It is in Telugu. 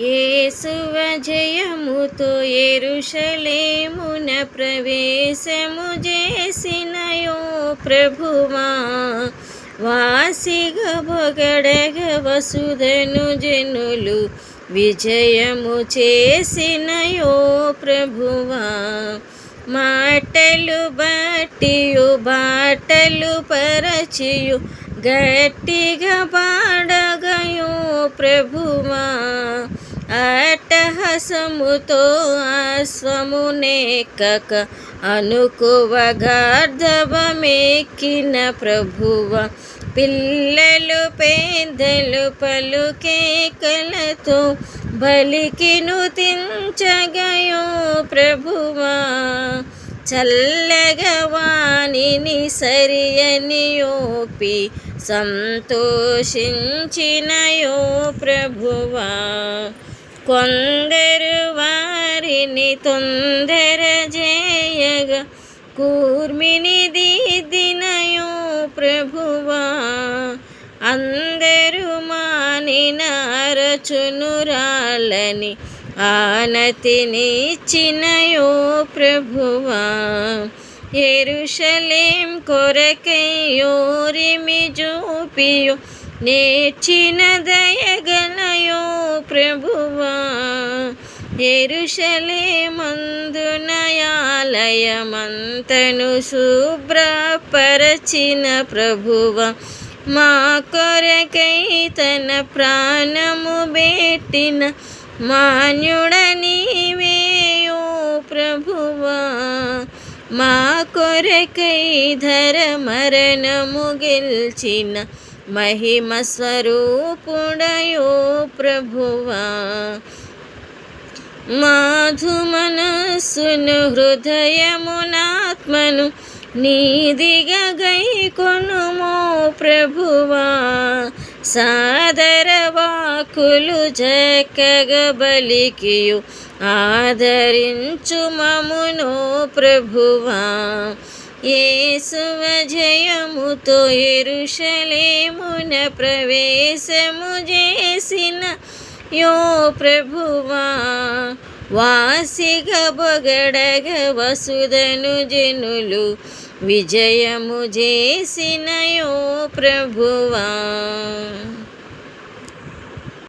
యేసువ జయముతో యెరూషలేమున ప్రవేశము చేసినయో ప్రభువా, వాసిగ బొగడగ వసుధను జనులు విజయము చేసినయో ప్రభువా, మాటలు బట్టియు బాటలు పరచియు గట్టిగా పాడగయో ప్రభువా, అట్టహాసముతో అశ్వమునెక్కక అనుకువ గార్ధవమెక్కిన ప్రభువా, పిల్లలు పేదలు పలుకేకలతో బలికిను తించగయో ప్రభువా, చల్లగా వానిని సరియనియోపి సంతోషించినయో ప్రభువా, కొందరు వారిని తొందర చేయగా కూర్మిని దిద్దినయో ప్రభువా, అందరూ మానిన అరచునురాలని ఆనతినిచ్చినయో ప్రభువా, యెరూషలేం కొరకై ఓరిమి చూపియు నేర్చిన దయగలయో ప్రభువా, యెరూషలేమందున ఆలయమంతను శుభ్రపరచిన ప్రభువా, మా కొరకై తన ప్రాణము పెట్టిన మాన్యుడ నీవేయో ప్రభువా, మా కొరకై ధర మరణము గెల్చిన మహిమ స్వరూపుడయో ప్రభువా, మాధు మనస్సును హృదయమునాత్మను నీదిగా గైకొనుమో ప్రభువా, సాదర వాక్కులు చక్కగ బలికియు ఆదరించు మమునో ప్రభువా, యేసువ జయముతో యెరూషలేమున ప్రవేశము చేసిన యో ప్రభువా, వాసిగ బొగడగ వసుధను జనులు విజయము చేసినయో ప్రభువా.